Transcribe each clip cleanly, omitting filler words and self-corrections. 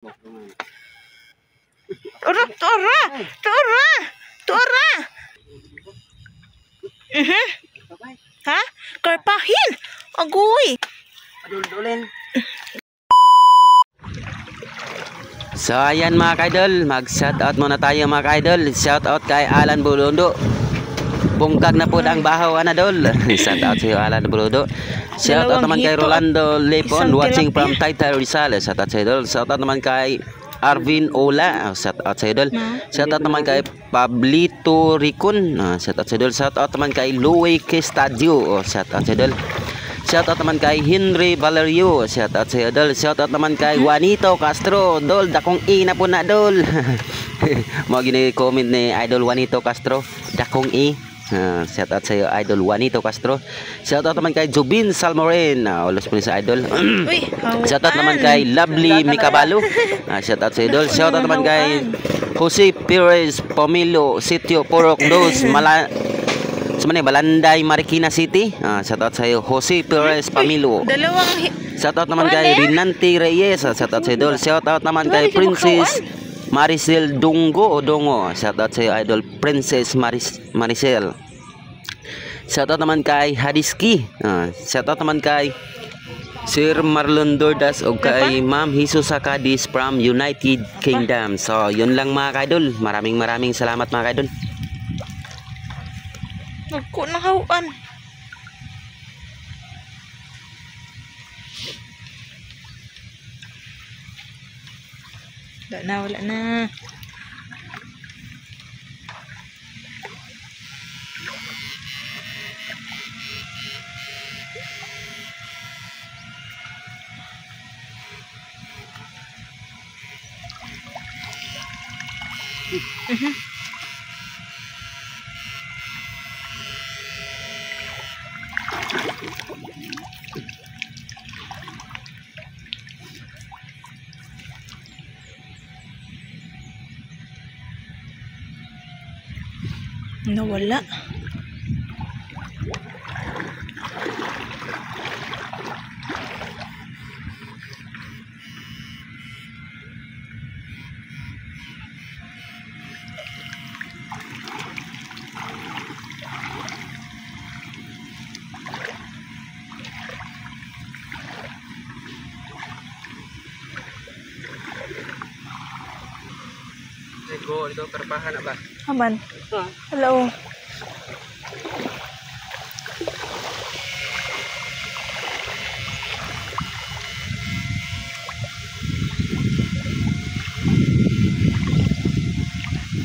Tura, tura, tura, tura. Ha? Karpahin. Agoy. Adul-dulin. So ayan mga kaidol, mag-shoutout muna tayo mga kaidol. Shoutout kay Alan Bulundo. Bungkag na po ang bahaw anadol. Shoutout sa iyo Alan Bulundo. Shoutout naman kay Rolando Lepon watching from Taytay Rizal. Shoutout sa idol. Shoutout naman kay Arvin Ola. Shoutout sa idol. Shoutout naman kay Pablito Ricon. Shoutout sa idol. Shoutout naman kay Louie Questadio. Shoutout sa idol. Shoutout naman kay Henry Valerio. Shoutout sa idol. Shoutout naman kay Juanito Castro. Dol, dakong ina po na dol. Mga gini-comment ni Idol Juanito Castro. Dakong i. Shoutout sa iyo Idol Juanito Castro. Shoutout naman kay Jubin Salmoren. Ulos po sa Idol. Shoutout naman kay Lovely Mikabalo. Shoutout sa idol. Shoutout naman kay Jose Perez Pomelo Sitio Porok Dos Balanday Marikina City. Shoutout sa iyo Jose Perez Pomelo. Shoutout naman kay Rinanti Reyes. Shoutout sa idol. Shoutout naman kay Princess Maricel Dungo o Dongo. Shoutout sa iyo Idol Princess Maricel. Shoutout naman kay Hadiski. Shoutout naman kay Sir Marlon Dordas o kay Ma'am Jesus Sakadis from United Kingdom. So yun lang mga kaidol. Maraming salamat mga kaidol. Nagko na hawan. Wala na. Nawala. Ito perpahan apa? Aman. Hello.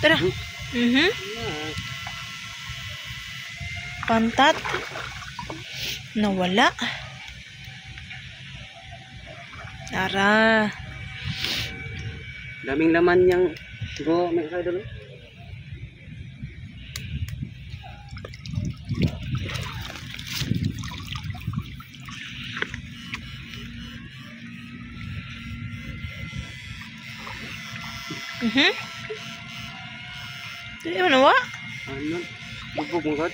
Tara. Pantat. Nawala. Tara. Daming laman yang go may kaidol. Dili mo nawa? Ano? Bubog mo god?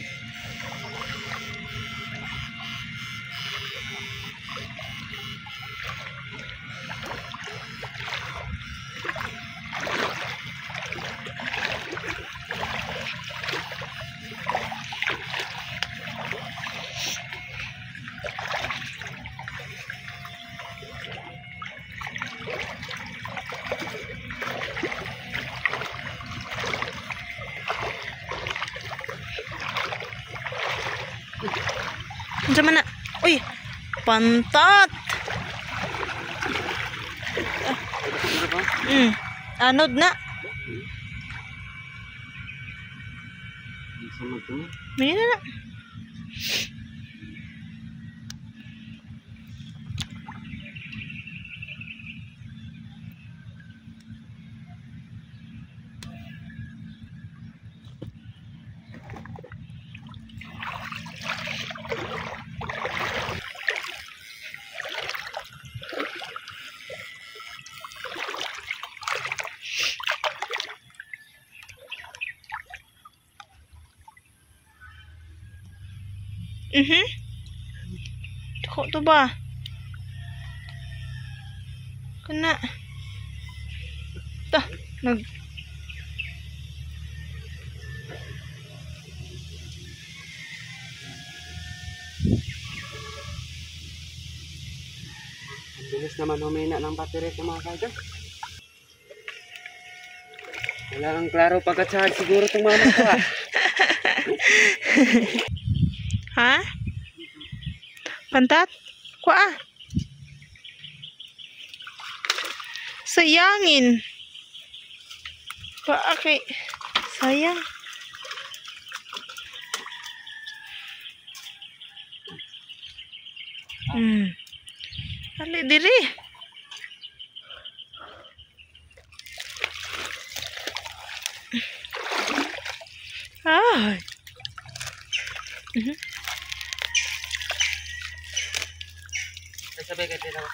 Unsa man na? Uy, pantat. Anod na. Mini na. Dako to ba? Kana. Nag... Ang bilis naman humina ng battery ito mga kaidol. Wala kang klaro pagka-charge siguro itong mama ko ha. Ha? Pantat? Kuha. Sayangin. Kuha kay... Sayang. Ali diri. Ay. Sabay ka din ako.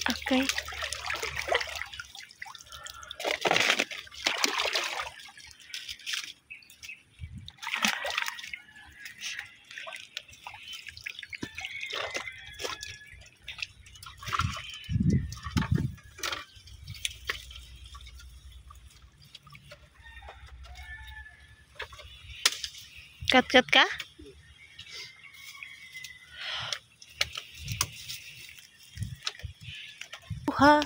Okay. Cut ka? Ha?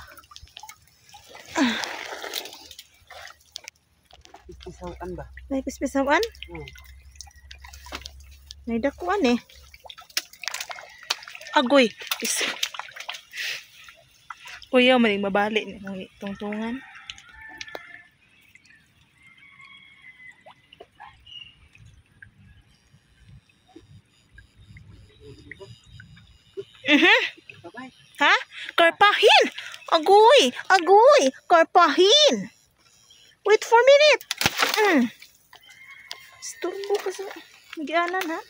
Pisawan ba? May pispisawan? May dakuan eh. Agoy. Kuya, maling mabalik ni mong tungtungan. Ha? Karpahin! Agoy! Agoy! Karpahin! Wait for a minute! Sturbo ka sa nagyanan ha?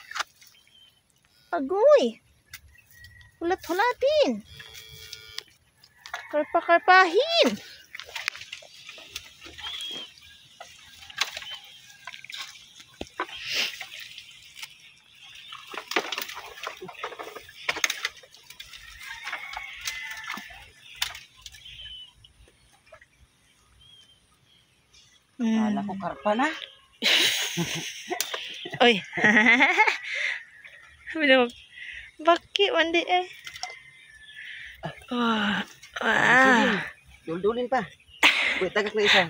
Agoy! Hulat-hulatin! Karpahin! Kala ko karpa na. Oy. Bilo. Baki mandi eh. Wah. Wah. Dul-dulin pa. Wait, tagak na isa.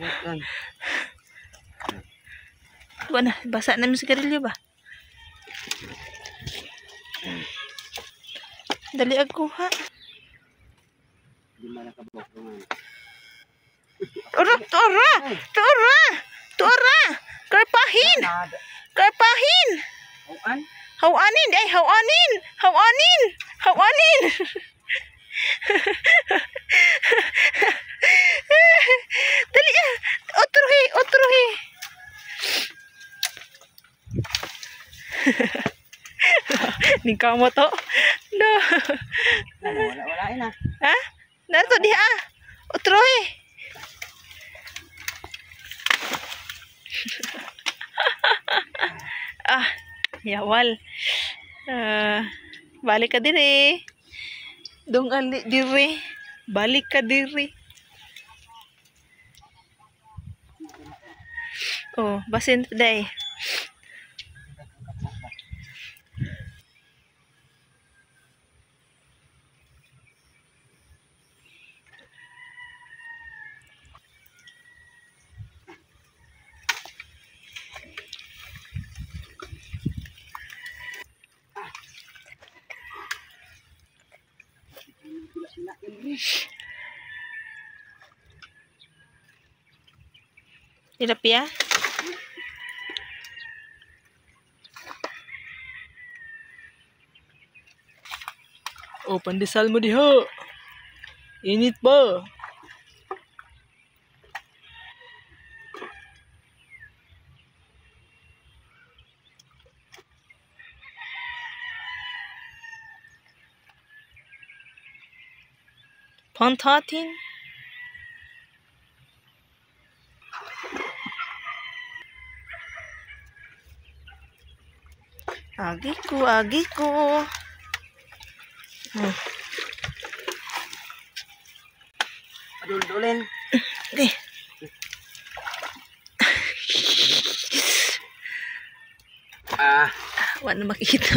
Tuwa na, basa na yung sigarilyo ba? Dali ako ha. Di man nakabok naman. Tura! Karpahin! Karpahin! Hawan? Hawanin! Ay, hawanin! Dali ya! Otruhi! Nika mo to? No. Wala na. Ha? Narito diha. Otruhi! Yawal. Balik ka diri. Dong ali diri. Balik ka diri. Oh, basin today. Tilapia. Oh, pandesal mo diha. Init ba? Pantatin. Agi ko. Padul-dulin. Okay. Wala makita.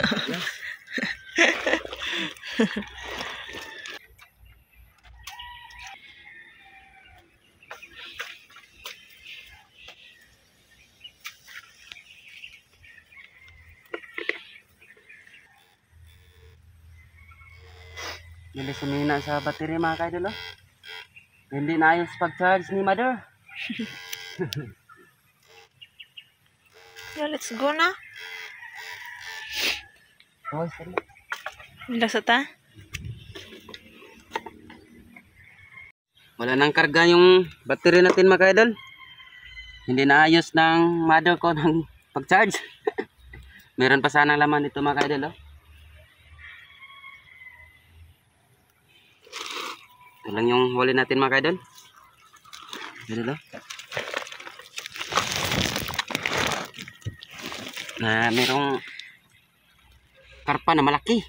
Bilis sumina sa battery mga kaidol. Hindi na ayos pag-charge ni mother. Yeah, let's go na. Oh, sorry. Lasa ta? Wala nang karga yung battery natin mga kaidol. Hindi na ayos ng mother ko ng pag-charge. Meron pa sanang laman ito mga kaidol. Ito lang yung huli natin mga kaidol. Dito na merong karpa na malaki.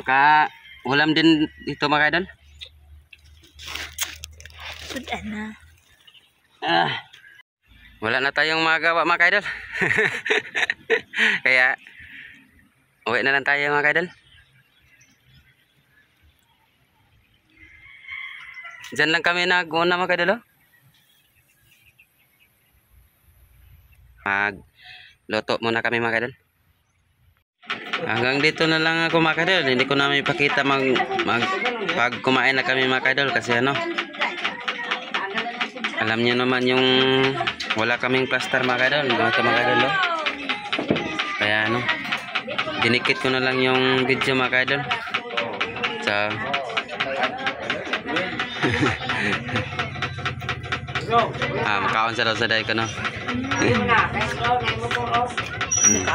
Maka ulam din dito mga kaidol. Sudan na. Wala na tayong magawa mga kaidol. Kaya uwi na lang tayo mga kaidol. Diyan lang kami nag-una mga kaidol. Magluto muna kami mga kaidol. Hanggang dito na lang ako mga kaidol. Hindi ko na may pakita pag kumain na kami mga kaidol. Kasi ano, alam niyo naman yung wala kaming plaster mga kaidol. Ito mga kaidol. Kaya ano, dinikit ko na lang yung video mga kaidol. So makaon sa daw sa day ko no.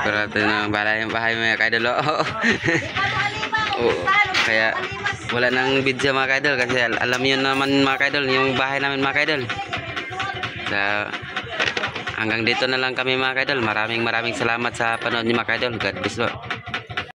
Pero ito na bahay mga kaidol. Kaya wala nang video mga kaidol kasi alam niyo naman mga kaidol yung bahay namin mga kaidol. So hanggang dito na lang kami mga kaidol. Maraming salamat sa panood niyo mga kaidol. God bless po.